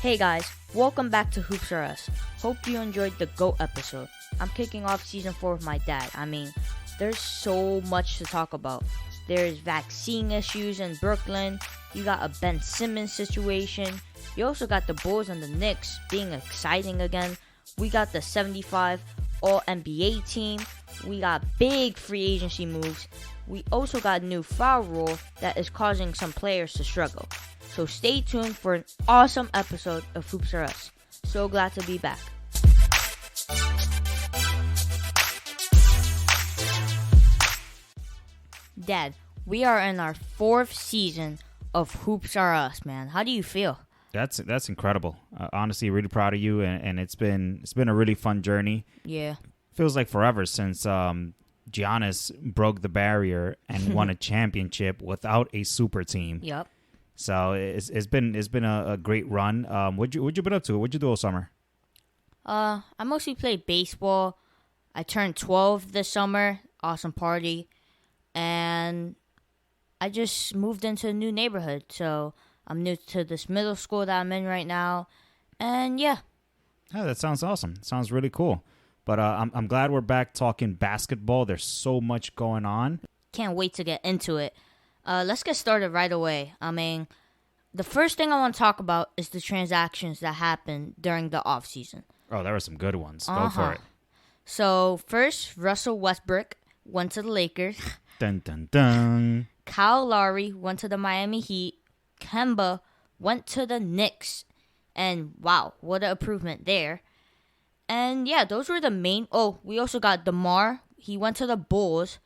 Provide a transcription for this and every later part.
Hey guys, welcome back to Hoops R Us. Hope you enjoyed the GOAT episode. I'm kicking off season 4 with my dad. There's so much to talk about. There's vaccine issues in Brooklyn. You got a Ben Simmons situation. You also got the Bulls and the Knicks being exciting again. We got the 75 All-NBA team. We got big free agency moves. We also got a new foul rule that is causing some players to struggle. So stay tuned for an awesome episode of Hoops R Us. So glad to be back. Dad, we are in our 4th season of Hoops R Us, man. How do you feel? That's incredible. Honestly, really proud of you, and it's been a really fun journey. Yeah. Feels like forever since Giannis broke the barrier and won a championship without a super team. Yep. So it's been a great run. What you been up to? What'd you do all summer? I mostly played baseball. I turned 12 this summer. Awesome party. And I just moved into a new neighborhood. So I'm new to this middle school that I'm in right now. And yeah. Oh, that sounds awesome. Sounds really cool. But I'm glad we're back talking basketball. There's so much going on. Can't wait to get into it. Let's get started right away. The first thing I want to talk about is the transactions that happened during the offseason. Oh, there were some good ones. Go for it. So, first, Russell Westbrook went to the Lakers. Dun, dun, dun. Kyle Lowry went to the Miami Heat. Kemba went to the Knicks. And, wow, what an improvement there. And, yeah, those were the main... Oh, we also got DeMar. He went to the Bulls.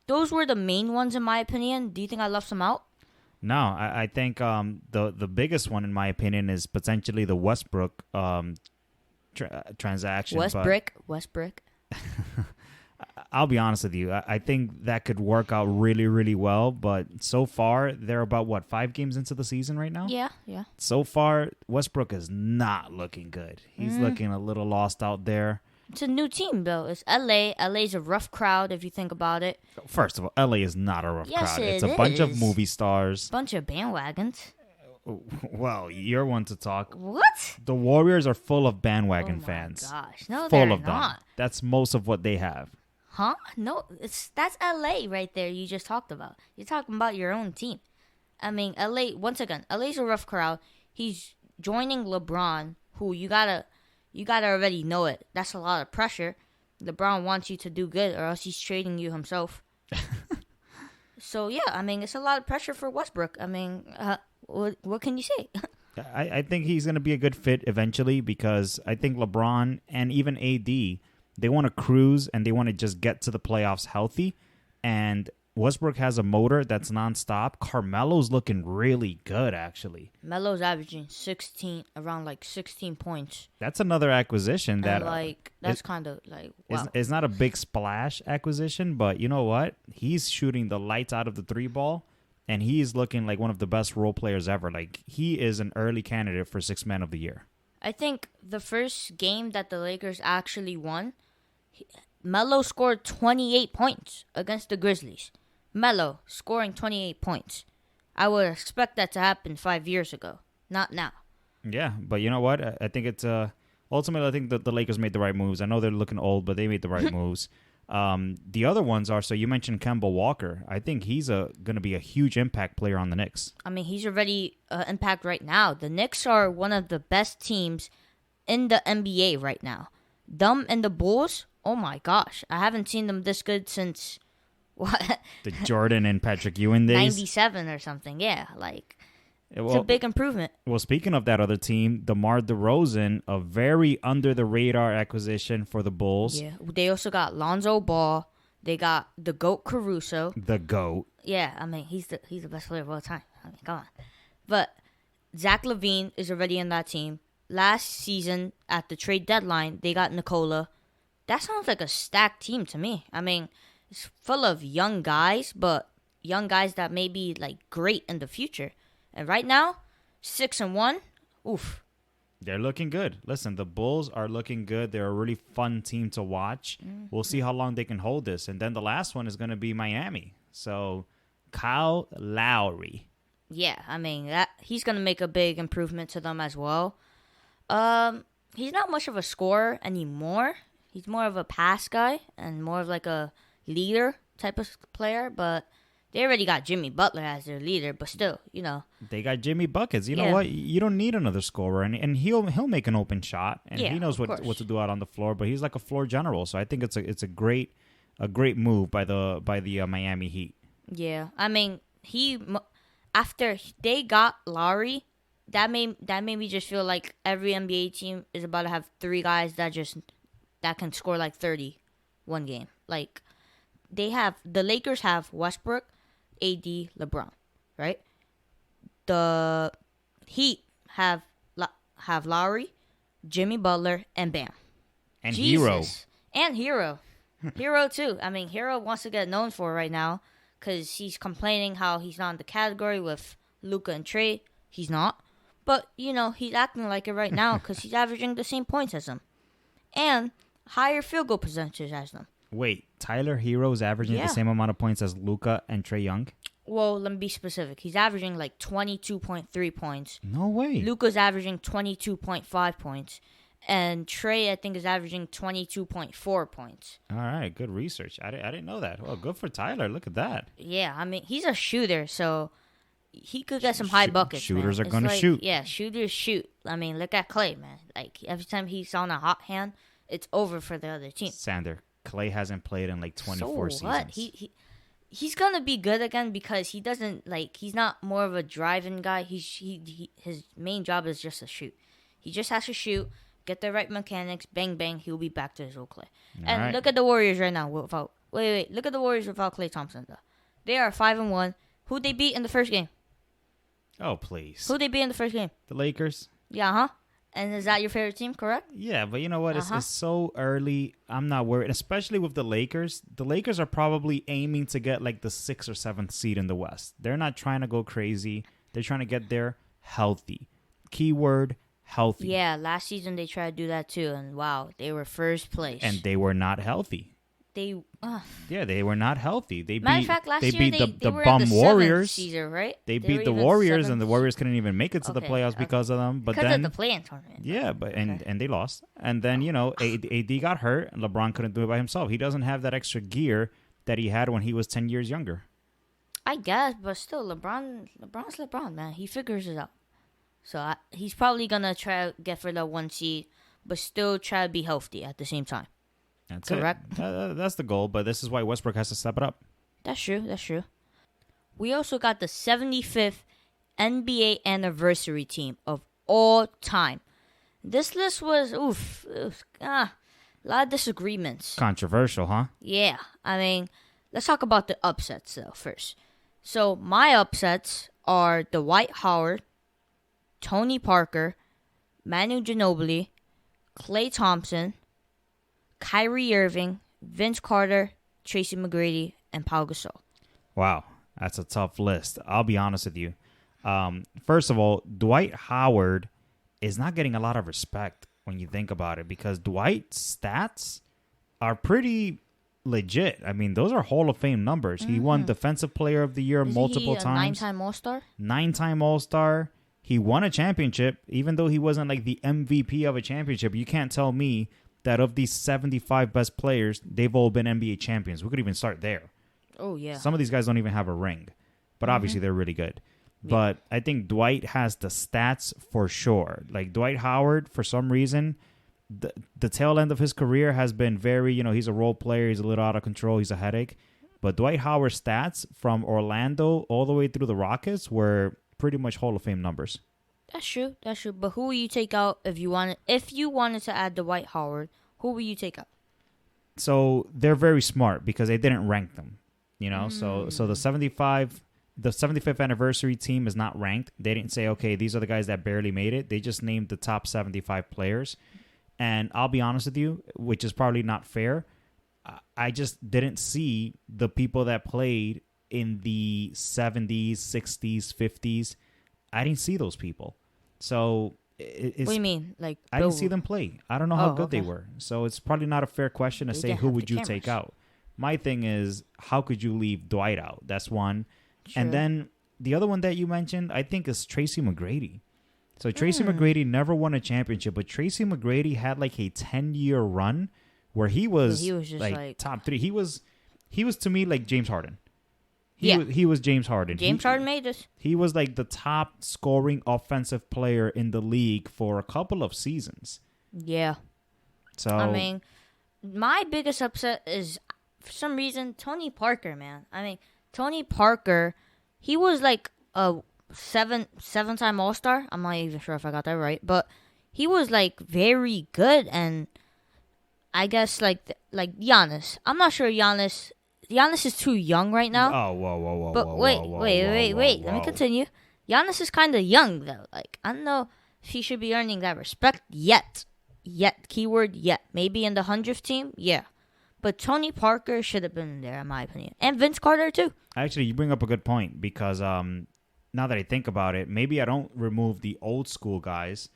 Those were the main ones, in my opinion. Do you think I left some out? No, I think the biggest one, in my opinion, is potentially the Westbrook transaction. Westbrook. I'll be honest with you. I think that could work out really, really well. But so far, they're about, 5 games into the season right now? Yeah. So far, Westbrook is not looking good. He's looking a little lost out there. It's a new team, though. It's LA. LA's a rough crowd, if you think about it. First of all, LA is not a rough crowd. It's a is. bunch of movie stars. Bunch of bandwagons. Well, you're one to talk. What? The Warriors are full of bandwagon fans. Oh, my gosh. No, full they're of not. them. That's most of what they have. Huh? No, that's LA right there you just talked about. You're talking about your own team. LA, once again, LA's a rough crowd. He's joining LeBron, who you gotta already know it. That's a lot of pressure. LeBron wants you to do good or else he's trading you himself. So, yeah, it's a lot of pressure for Westbrook. What can you say? I think he's going to be a good fit eventually because I think LeBron and even AD, they want to cruise and they want to just get to the playoffs healthy. And Westbrook has a motor that's nonstop. Carmelo's looking really good, actually. Melo's averaging around 16 points. That's another acquisition that that's kind of wow. It's not a big splash acquisition, but you know what? He's shooting the lights out of the 3-ball, and he's looking like one of the best role players ever. He is an early candidate for 6th Man of the Year. I think the first game that the Lakers actually won, Melo scored 28 points against the Grizzlies. Melo scoring 28 points. I would expect that to happen 5 years ago, not now. Yeah, but you know what? I think it's ultimately I think that the Lakers made the right moves. I know they're looking old, but they made the right moves. The other ones are, so you mentioned Kemba Walker. I think he's going to be a huge impact player on the Knicks. He's already impact right now. The Knicks are one of the best teams in the NBA right now. Them and the Bulls, oh my gosh. I haven't seen them this good since... What? The Jordan and Patrick Ewing days? 97 or something, yeah. It's a big improvement. Well, speaking of that other team, DeMar DeRozan, a very under-the-radar acquisition for the Bulls. Yeah, they also got Lonzo Ball. They got the GOAT Caruso. The GOAT. Yeah, he's the best player of all time. Come on. But Zach LaVine is already in that team. Last season, at the trade deadline, they got Nikola. That sounds like a stacked team to me. It's full of young guys, but young guys that may be great in the future. And right now, 6-1, oof. They're looking good. Listen, the Bulls are looking good. They're a really fun team to watch. Mm-hmm. We'll see how long they can hold this. And then the last one is going to be Miami. So, Kyle Lowry. Yeah, he's going to make a big improvement to them as well. He's not much of a scorer anymore. He's more of a pass guy and more of like a leader type of player. But they already got Jimmy Butler as their leader. But still, They got Jimmy Buckets. You know what? You don't need another scorer, and he'll make an open shot, and he knows what to do out on the floor. But he's like a floor general, so I think it's a great move by the Miami Heat. Yeah, I mean after they got Lowry, that made me just feel like every NBA team is about to have three guys that can score like 30 one game. Like the Lakers have Westbrook, AD, LeBron, right? The Heat have Lowry, Jimmy Butler, and Bam. And Hero. And Hero. Hero too. I mean, Hero wants to get known for right now because he's complaining how he's not in the category with Luka and Trey. He's not. But, he's acting like it right now because he's averaging the same points as them. And higher field goal percentage as them. Wait, Tyler Hero's averaging the same amount of points as Luka and Trey Young? Well, let me be specific. He's averaging like 22.3 points. No way. Luka's averaging 22.5 points. And Trey, I think, is averaging 22.4 points. All right, good research. I didn't know that. Well, good for Tyler. Look at that. Yeah, I mean, he's a shooter, so he could get some high buckets. Shooters man. are going to shoot. Yeah, shooters shoot. I mean, look at Klay, man. Like, every time he's on a hot hand, it's over for the other team. Sander, Klay hasn't played in like 24 seasons. What? He's going to be good again because he doesn't, he's not more of a driving guy. His main job is just to shoot. He just has to shoot. Get the right mechanics, bang, bang, he'll be back to his old Klay. And look at the Warriors right now without... Wait. Look at the Warriors without Klay Thompson, though. They are 5-1. Who'd they beat in the first game? Oh, please. Who'd they beat in the first game? The Lakers. Yeah, huh? And is that your favorite team, correct? Yeah, but you know what? It's so early. I'm not worried, especially with the Lakers. The Lakers are probably aiming to get like the 6th or 7th seed in the West. They're not trying to go crazy. They're trying to get there healthy. Keyword, healthy. Yeah, last season they tried to do that too, and wow, they were first place. And they were not healthy. They were not healthy. Matter of fact, last year they were bum in the Warriors. Season, right? They beat the Warriors, and the Warriors couldn't even make it to the playoffs because of them. But because then of the play-in tournament. Yeah, but and they lost. And then AD got hurt, and LeBron couldn't do it by himself. He doesn't have that extra gear that he had when he was 10 years younger. I guess, but still, LeBron's LeBron, man. He figures it out. So he's probably gonna try to get for the 1 seed, but still try to be healthy at the same time. That's correct. That's the goal, but this is why Westbrook has to step it up. That's true. We also got the 75th NBA anniversary team of all time. This list was a lot of disagreements. Controversial, huh? Yeah, I mean, let's talk about the upsets though first. So my upsets are Dwight Howard, Tony Parker, Manu Ginobili, Klay Thompson, Kyrie Irving, Vince Carter, Tracy McGrady, and Pau Gasol. Wow, that's a tough list. I'll be honest with you. First of all, Dwight Howard is not getting a lot of respect when you think about it because Dwight's stats are pretty legit. I mean, those are Hall of Fame numbers. He won Defensive Player of the Year multiple times. 9-time All-Star? 9-time All-Star. He won a championship, even though he wasn't like the MVP of a championship. You can't tell me that of these 75 best players, they've all been NBA champions. We could even start there. Oh, yeah. Some of these guys don't even have a ring, but obviously they're really good. Yeah. But I think Dwight has the stats for sure. Like Dwight Howard, for some reason, the tail end of his career has been very, he's a role player. He's a little out of control. He's a headache. But Dwight Howard's stats from Orlando all the way through the Rockets were pretty much Hall of Fame numbers. That's true. But who will you take out if you wanted to add Dwight Howard? Who will you take out? So they're very smart because they didn't rank them. So the 75th anniversary team is not ranked. They didn't say, okay, these are the guys that barely made it. They just named the top 75 players. And I'll be honest with you, which is probably not fair. I just didn't see the people that played in the 70s, 60s, 50s. I didn't see those people. So what do you mean? Like I didn't see them play. I don't know how good they were. So it's probably not a fair question to say who would you take out. My thing is, how could you leave Dwight out? That's one. True. And then the other one that you mentioned, I think, is Tracy McGrady. So Tracy McGrady never won a championship, but Tracy McGrady had like a 10-year run where he was just like top 3. He was to me like James Harden. Yeah. He was James Harden. James Harden made this. He was like the top scoring offensive player in the league for a couple of seasons. Yeah. So I mean, my biggest upset is, for some reason, Tony Parker, man. I mean, Tony Parker, he was like a seven-time All-Star. I'm not even sure if I got that right, but he was like very good, and I guess like Giannis. I'm not sure Giannis is too young right now. Oh, whoa. But wait. Let me continue. Giannis is kind of young, though. Like, I don't know if he should be earning that respect yet. Keyword yet. Maybe in the 100th team? Yeah. But Tony Parker should have been there, in my opinion. And Vince Carter, too. Actually, you bring up a good point because now that I think about it, maybe I don't remove the old school guys.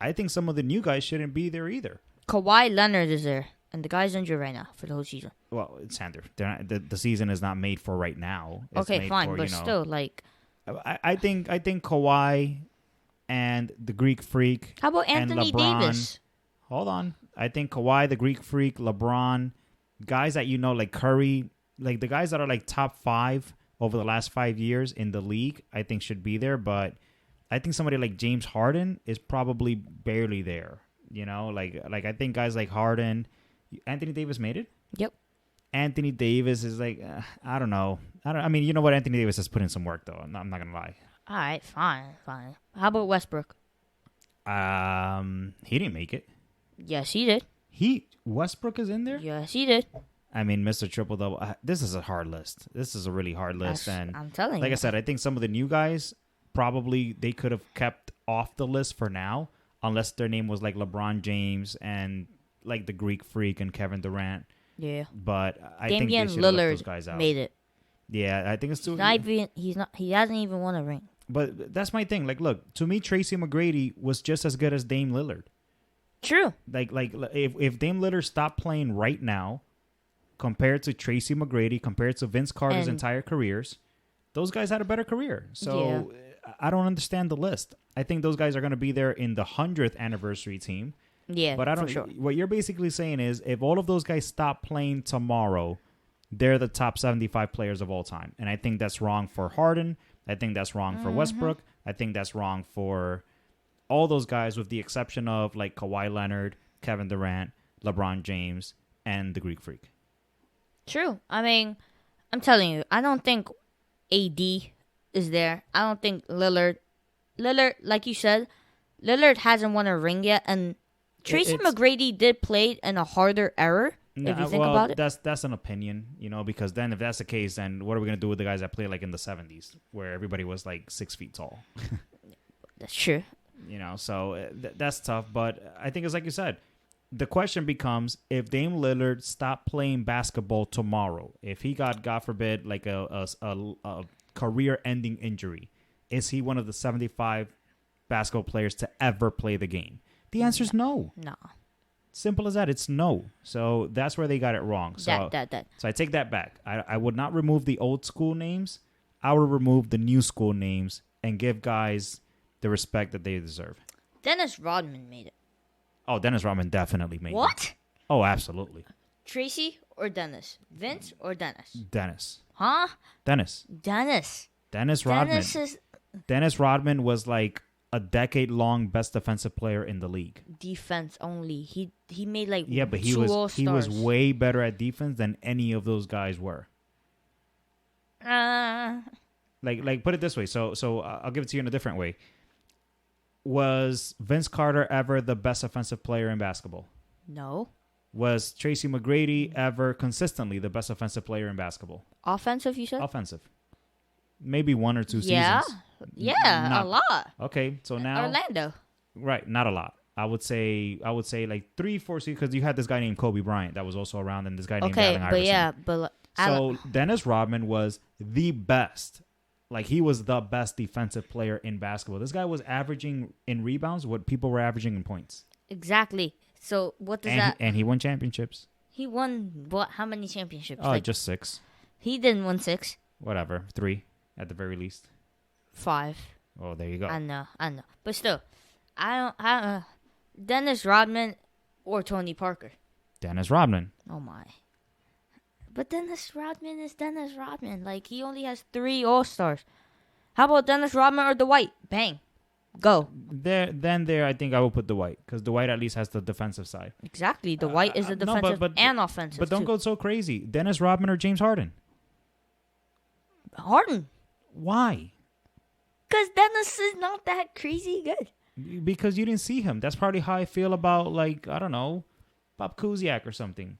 I think some of the new guys shouldn't be there either. Kawhi Leonard is there. And the guy's injured right now for the whole season. Well, it's Sander. The season is not made for right now. It's okay, fine, but still, like, I think Kawhi and the Greek Freak. How about Anthony Davis? Hold on. I think Kawhi, the Greek Freak, LeBron, guys that like Curry, like the guys that are like top 5 over the last 5 years in the league, I think should be there. But I think somebody like James Harden is probably barely there. Like I think guys like Harden. Anthony Davis made it? Yep. Anthony Davis is like, I don't know. I mean, you know what? Anthony Davis has put in some work, though. I'm not going to lie. All right, fine. How about Westbrook? He didn't make it. Yes, he did. Westbrook is in there? Yes, he did. I mean, Mr. Triple-Double. This is a hard list. This is a really hard list. And I'm telling you. Like I said, I think some of the new guys, probably they could have kept off the list for now, unless their name was like LeBron James and like the Greek Freak and Kevin Durant. Yeah. But I think they should have left those guys out. Made it. Yeah, I think it's too... He hasn't even won a ring. But that's my thing. Like, look, to me, Tracy McGrady was just as good as Dame Lillard. True. Like if Dame Lillard stopped playing right now, compared to Tracy McGrady, compared to Vince Carter's entire careers, those guys had a better career. So I don't understand the list. I think those guys are going to be there in the 100th anniversary team. Yeah, but I don't. For sure. What you're basically saying is, if all of those guys stop playing tomorrow, they're the top 75 players of all time, and I think that's wrong for Harden. I think that's wrong for Westbrook. I think that's wrong for all those guys, with the exception of like Kawhi Leonard, Kevin Durant, LeBron James, and the Greek Freak. True. I mean, I'm telling you, I don't think AD is there. I don't think Lillard, like you said, Lillard hasn't won a ring yet, and Tracy McGrady did play in a harder era, if you think about it. That's an opinion, because then if that's the case, then what are we going to do with the guys that play like in the 70s, where everybody was like 6 feet tall? That's true. So that's tough. But I think it's like you said. The question becomes, if Dame Lillard stopped playing basketball tomorrow, if he got, God forbid, like a career-ending injury, is he one of the 75 basketball players to ever play the game? The answer is no. No. Simple as that. It's no. So that's where they got it wrong. So, so I take that back. I would not remove the old school names. I would remove the new school names and give guys the respect that they deserve. Dennis Rodman made it. Oh, Dennis Rodman definitely made it. What? Oh, absolutely. Tracy or Dennis? Vince or Dennis? Dennis. Huh? Dennis. Dennis Rodman. Dennis Rodman was like a decade-long best defensive player in the league. Defense only. He made like but he was way better at defense than any of those guys were. Like put it this way. So I'll give it to you in a different way. Was Vince Carter ever the best offensive player in basketball? No. Was Tracy McGrady ever consistently the best offensive player in basketball? Offensive, you said? Offensive. Maybe 1 or 2 seasons. Yeah, a lot. Okay, so now Orlando. Right, not a lot. I would say like 3, 4 seasons, because you had this guy named Kobe Bryant that was also around, and this guy named Allen Iverson. So Dennis Rodman was the best. Like, he was the best defensive player in basketball. This guy was averaging in rebounds what people were averaging in points. Exactly. So what does that? And he won championships. He won what? How many championships? Just 6. He didn't win 6. Whatever, 3 at the very least. 5. Oh, there you go. I know. But still, Dennis Rodman or Tony Parker. Dennis Rodman. Oh my. But Dennis Rodman is Dennis Rodman. Like, he only has 3 All-Stars. How about Dennis Rodman or Dwight? Bang. Go. There, I think I will put Dwight, because Dwight at least has the defensive side. Exactly. Dwight is a defensive and offensive. But don't go so crazy. Dennis Rodman or James Harden? Harden. Why? Because Dennis is not that crazy good. Because you didn't see him. That's probably how I feel about, like, I don't know, Bob Kuziak or something.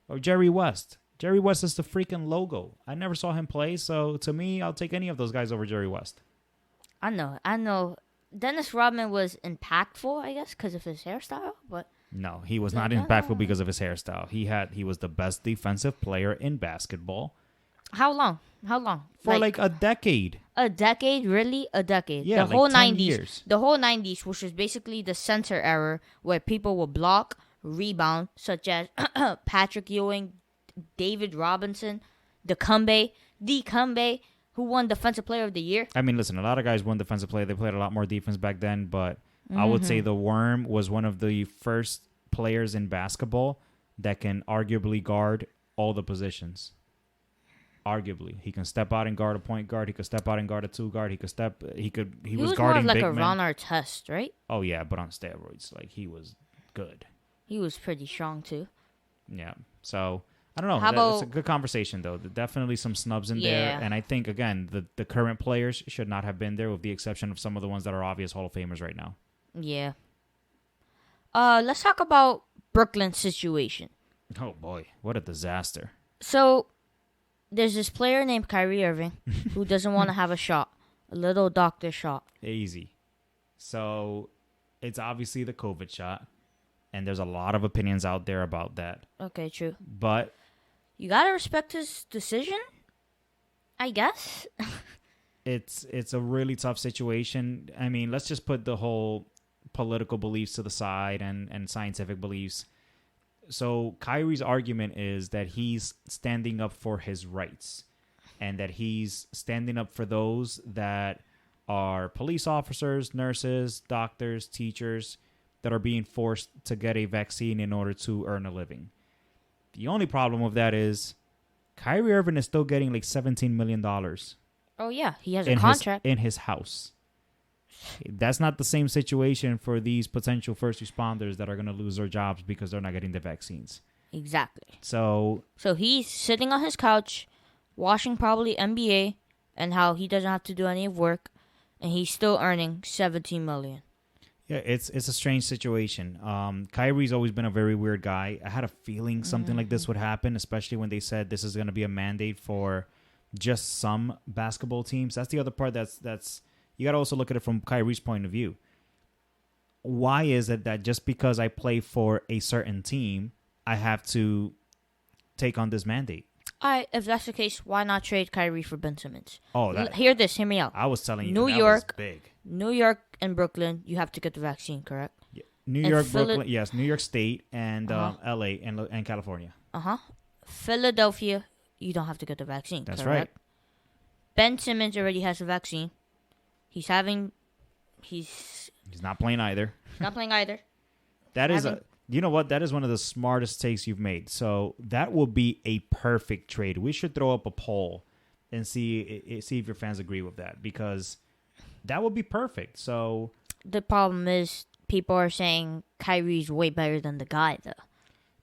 Or Jerry West. Jerry West is the freaking logo. I never saw him play, so to me, I'll take any of those guys over Jerry West. I know. Dennis Rodman was impactful, I guess, because of his hairstyle, but... No, he was not impactful because of his hairstyle. He was the best defensive player in basketball. How long? For like a decade. A decade? Really? A decade? Yeah, the whole 10 90s. years. The whole 90s, which was basically the center era, where people would block, rebound, such as Patrick Ewing, David Robinson, Dikembe, who won Defensive Player of the Year. I mean, listen, a lot of guys won Defensive Player. They played a lot more defense back then, but I would say the Worm was one of the first players in basketball that can arguably guard all the positions. Arguably, he can step out and guard a point guard. He could step out and guard a 2 guard. He was guarding more like big a men. Ron Artest, right? Oh yeah, but on steroids. Like, he was good. He was pretty strong too. Yeah. So I don't know. It's a good conversation though. Definitely some snubs in there, and I think again the current players should not have been there, with the exception of some of the ones that are obvious Hall of Famers right now. Yeah. Let's talk about Brooklyn's situation. Oh boy, what a disaster! So, there's this player named Kyrie Irving who doesn't want to have a shot, a little doctor shot. Easy. So, it's obviously the COVID shot, and there's a lot of opinions out there about that. Okay, true. But you gotta respect his decision, I guess. It's a really tough situation. I mean, let's just put the whole political beliefs to the side and scientific beliefs. So Kyrie's argument is that he's standing up for his rights, and that he's standing up for those that are police officers, nurses, doctors, teachers that are being forced to get a vaccine in order to earn a living. The only problem with that is Kyrie Irving is still getting like $17 million. Oh, yeah. He has a contract. In his house. That's not the same situation for these potential first responders that are going to lose their jobs because they're not getting the vaccines. Exactly. So he's sitting on his couch, watching probably NBA, and how he doesn't have to do any work, and he's still earning $17 million. Yeah, it's a strange situation. Kyrie's always been a very weird guy. I had a feeling something like this would happen, especially when they said this is going to be a mandate for just some basketball teams. That's the other part that's you got to also look at it from Kyrie's point of view. Why is it that just because I play for a certain team, I have to take on this mandate? If that's the case, why not trade Kyrie for Ben Simmons? Hear me out. I was telling you, New that York, was big. New York and Brooklyn, you have to get the vaccine, correct? Yeah. New York, Brooklyn, yes. New York State and LA and California. Philadelphia, you don't have to get the vaccine. That's correct? right. Ben Simmons already has a vaccine. He's not playing either. Not playing either. You know what? That is one of the smartest takes you've made. So that will be a perfect trade. We should throw up a poll and see if your fans agree with that, because that would be perfect. So the problem is people are saying Kyrie's way better than the guy, though.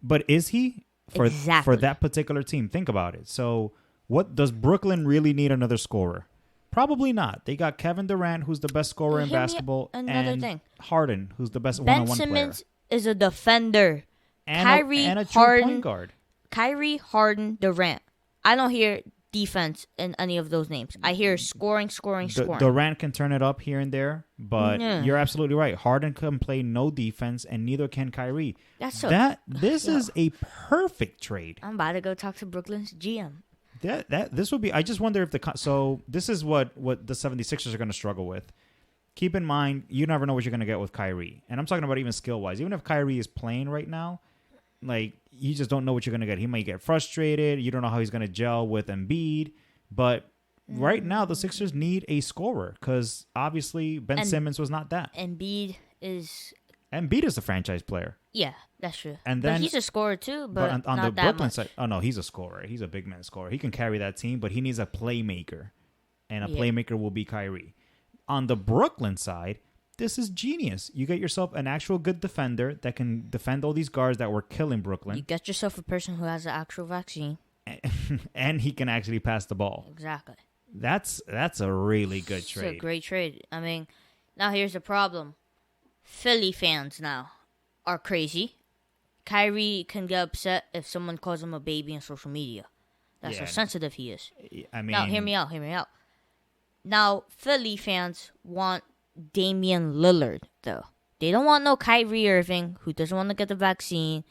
But is he for that particular team? Think about it. So what does Brooklyn really need? Another scorer? Probably not. They got Kevin Durant, who's the best scorer in basketball, and Harden, who's the best one-on-one player. Ben Simmons is a defender. And a true point guard. Kyrie, Harden, Durant. I don't hear defense in any of those names. I hear scoring. Durant can turn it up here and there, but you're absolutely right. Harden can play no defense, and neither can Kyrie. This is a perfect trade. I'm about to go talk to Brooklyn's GM. This would be. I just wonder if so this is what the 76ers are going to struggle with. Keep in mind, you never know what you're going to get with Kyrie, and I'm talking about even skill wise. Even if Kyrie is playing right now, like, you just don't know what you're going to get. He might get frustrated. You don't know how he's going to gel with Embiid, but right now the Sixers need a scorer because obviously Ben Simmons was not that. Embiid is the franchise player. Yeah, that's true. And then, but he's a scorer too, but on not the that Brooklyn much. side, oh no, he's a scorer. He's a big man scorer. He can carry that team, but he needs a playmaker. And a playmaker will be Kyrie. On the Brooklyn side, this is genius. You get yourself an actual good defender that can defend all these guards that were killing Brooklyn. You get yourself a person who has the actual vaccine. And he can actually pass the ball. Exactly. That's a really good trade. It's a great trade. I mean, now here's the problem. Philly fans now are crazy. Kyrie can get upset if someone calls him a baby on social media. That's how sensitive he is. I mean, now, hear me out. Now, Philly fans want Damian Lillard, though. They don't want no Kyrie Irving, who doesn't want to get the vaccine.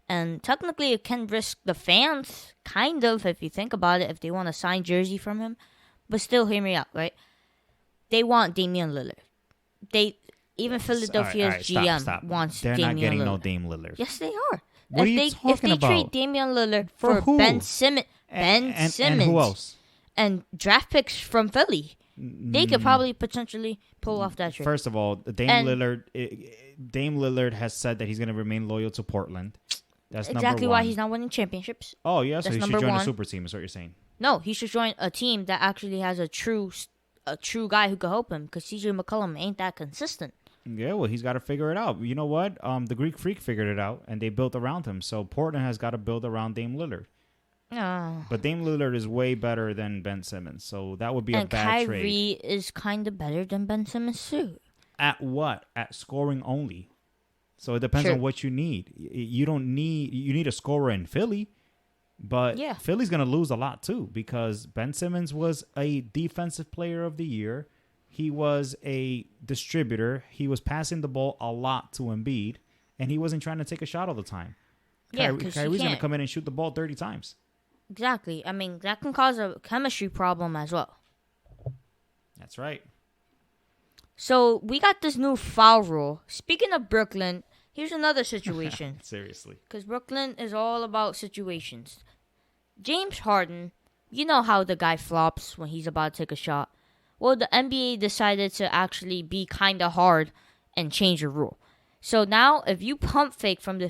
And technically, it can risk the fans, kind of, if you think about it, if they want a signed jersey from him. But still, hear me out, right? They want Damian Lillard. Even Philadelphia's GM wants Damian Lillard. They're not getting no Dame Lillard. Yes, they are. What are you talking about? If they trade Damian Lillard for who? Ben Simmons, Simmons, and who else? And draft picks from Philly, they could probably potentially pull off that trade. First of all, Dame Lillard has said that he's going to remain loyal to Portland. That's exactly why he's not winning championships. Oh, yeah, so he should join a super team is what you're saying. No, he should join a team that actually has a true guy who could help him, because CJ McCollum ain't that consistent. Yeah, well, he's got to figure it out. You know what? The Greek Freak figured it out, and they built around him. So Portland has got to build around Dame Lillard. Oh. But Dame Lillard is way better than Ben Simmons, so that would be a bad trade. And Kyrie is kind of better than Ben Simmons too. At what? At scoring only. So it depends on what you need. You need a scorer in Philly, but Philly's going to lose a lot too, because Ben Simmons was a defensive player of the year. He was a distributor. He was passing the ball a lot to Embiid, and he wasn't trying to take a shot all the time. Kyrie's going to come in and shoot the ball 30 times. Exactly. I mean, that can cause a chemistry problem as well. That's right. So, we got this new foul rule. Speaking of Brooklyn, here's another situation. Seriously. Because Brooklyn is all about situations. James Harden, you know how the guy flops when he's about to take a shot. Well, the NBA decided to actually be kind of hard and change the rule. So now, if you pump fake from the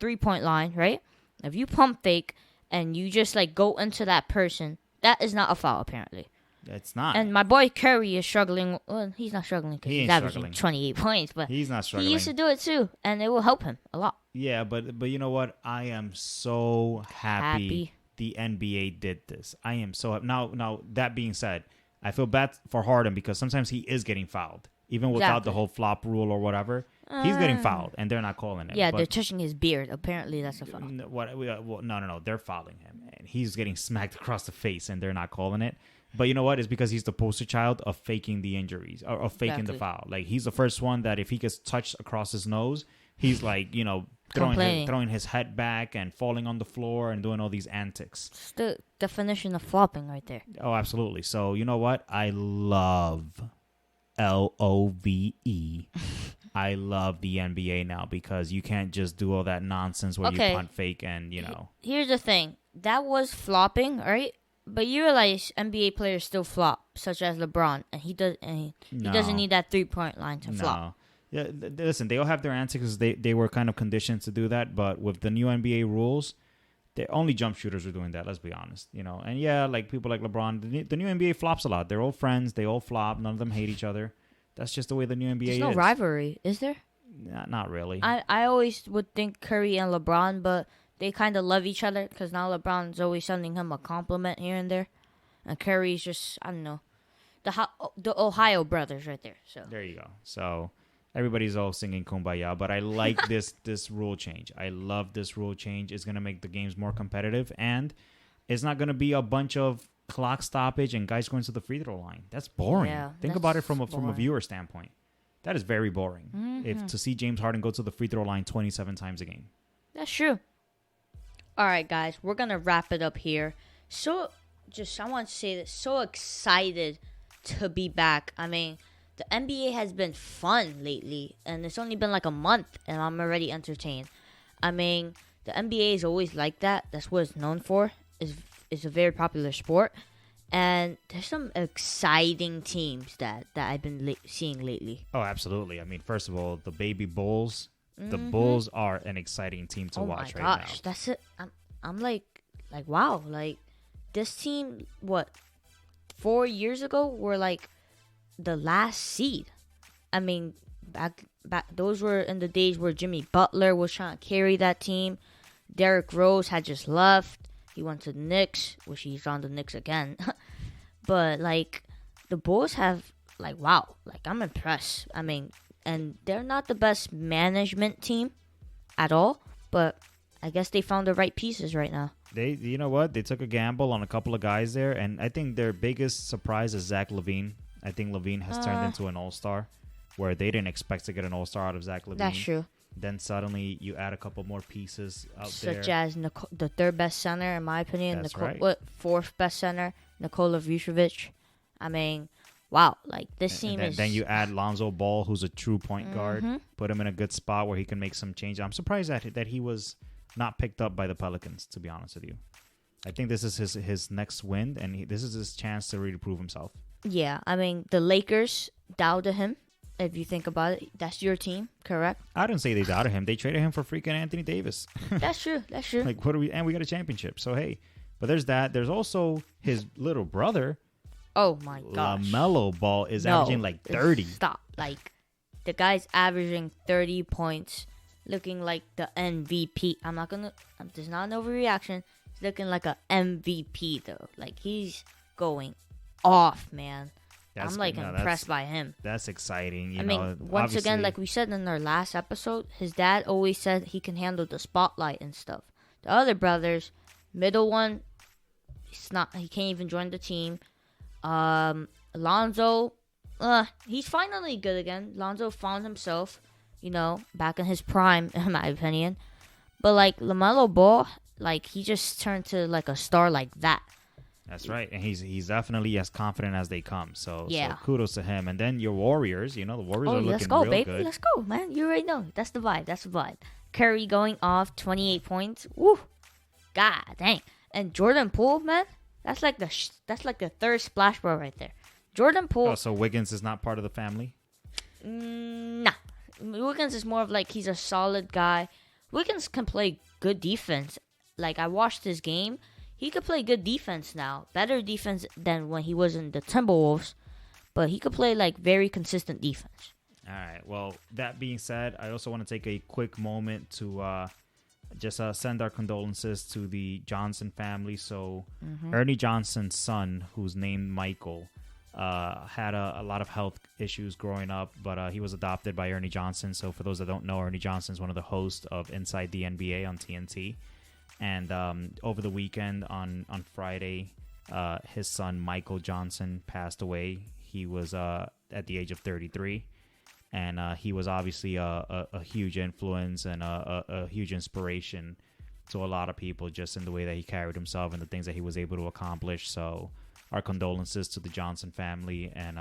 3-point line, right? If you pump fake and you just go into that person, that is not a foul apparently. It's not. And my boy Curry is struggling. Well, he's not struggling because he's averaging 28 points, but he's not struggling. He used to do it too, and it will help him a lot. Yeah, but you know what? I am so happy. The NBA did this. I am so now. That being said, I feel bad for Harden because sometimes he is getting fouled, even without the whole flop rule or whatever. He's getting fouled, and they're not calling it. Yeah, they're touching his beard. Apparently, that's a foul. No. They're fouling him, and he's getting smacked across the face, and they're not calling it. But you know what? It's because he's the poster child of faking the injuries or of faking the foul. Like, he's the first one that if he gets touched across his nose, he's throwing his head back and falling on the floor and doing all these antics. It's the definition of flopping right there. Oh, absolutely. So, you know what? I love LOVE. I love the NBA now because you can't just do all that nonsense where you punt fake and, Here's the thing. That was flopping, right? But you realize NBA players still flop, such as LeBron, and he doesn't need that 3-point line to flop. Yeah, listen, they all have their antics because they were kind of conditioned to do that. But with the new NBA rules, the only jump shooters are doing that. Let's be honest, And yeah, like people like LeBron, the new NBA flops a lot. They're all friends. They all flop. None of them hate each other. That's just the way the new NBA is. There's no rivalry, is there? Not really. I always would think Curry and LeBron, but they kind of love each other because now LeBron's always sending him a compliment here and there. And Curry's just, I don't know, the Ohio brothers right there. So there you go. So everybody's all singing Kumbaya, but I like this rule change. I love this rule change. It's going to make the games more competitive, and it's not going to be a bunch of clock stoppage and guys going to the free throw line. That's boring. Yeah, Think about it from a viewer standpoint. That is very boring. Mm-hmm. To see James Harden go to the free throw line 27 times a game. That's true. All right, guys, we're going to wrap it up here. I want to say this, so excited to be back. I mean, the NBA has been fun lately, and it's only been like a month, and I'm already entertained. I mean, the NBA is always like that. That's what it's known for. It's a very popular sport, And there's some exciting teams that I've been seeing lately. Oh, absolutely. I mean, first of all, the baby Bulls. The Bulls are an exciting team to watch right now. Oh my gosh, that's it. I'm like wow, like this team. What 4 years ago were like the last seed. I mean, back those were in the days where Jimmy Butler was trying to carry that team. Derrick Rose had just left. He went to the Knicks, which he's on the Knicks again. But like the Bulls have like wow, like I'm impressed. I mean, and they're not the best management team at all, but I guess they found the right pieces right now. You know what? They took a gamble on a couple of guys there, and I think their biggest surprise is Zach LaVine. I think LaVine has turned into an all-star, where they didn't expect to get an all-star out of Zach LaVine. That's true. Then suddenly you add a couple more pieces out there. Such as the third best center, in my opinion. That's right. Fourth best center, Nikola Vucevic. I mean, wow. Like, this team is... Then you add Lonzo Ball, who's a true point guard. Put him in a good spot where he can make some change. I'm surprised that he was not picked up by the Pelicans, to be honest with you. I think this is his next win, and this is his chance to really prove himself. Yeah, I mean, the Lakers doubted him. If you think about it, that's your team, correct? I didn't say they doubted him. They traded him for freaking Anthony Davis. That's true. Like, we got a championship. So, hey. But there's that. There's also his little brother. Oh, my gosh. LaMelo Ball is averaging like 30. Stop. Like, the guy's averaging 30 points, looking like the MVP. There's not an overreaction. He's looking like an MVP, though. Like, he's going off, man. I'm impressed by him. That's exciting. I mean, once again, like we said in our last episode, his dad always said he can handle the spotlight and stuff. The other brothers, middle one, he can't even join the team. Lonzo, he's finally good again. Lonzo found himself, back in his prime, in my opinion. But like LaMelo Ball, like he just turned to like a star like that. That's right, and he's definitely as confident as they come. So kudos to him. And then your Warriors, the Warriors are looking let's go, real baby. good. Let's go, man. You already know. That's the vibe. Curry going off 28 points. Woo, god dang. And Jordan Poole, man, that's like the third splash bro right there. Jordan Poole. Oh, so Wiggins is not part of the family? Nah, Wiggins is more of like he's a solid guy. Wiggins can play good defense. Like I watched his game. He could play good defense now. Better defense than when he was in the Timberwolves. But he could play, like, very consistent defense. All right. Well, that being said, I also want to take a quick moment to just send our condolences to the Johnson family. So, Ernie Johnson's son, who's named Michael, had a lot of health issues growing up. But he was adopted by Ernie Johnson. So, for those that don't know, Ernie Johnson is one of the hosts of Inside the NBA on TNT. And over the weekend on Friday, his son Michael Johnson passed away. He was at the age of 33, and he was obviously a huge influence and a huge inspiration to a lot of people just in the way that he carried himself and the things that he was able to accomplish. So our condolences to the Johnson family, and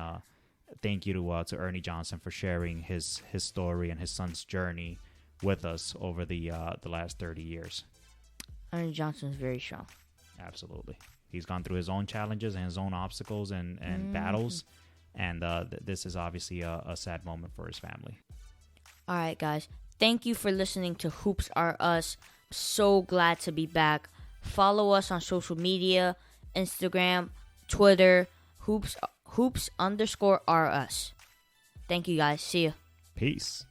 thank you to Ernie Johnson for sharing his story and his son's journey with us over the last 30 years. Ernie Johnson is very strong. Absolutely. He's gone through his own challenges and his own obstacles and battles. And this is obviously a sad moment for his family. All right, guys. Thank you for listening to Hoops Are Us. So glad to be back. Follow us on social media, Instagram, Twitter, hoops_are us. Thank you, guys. See ya. Peace.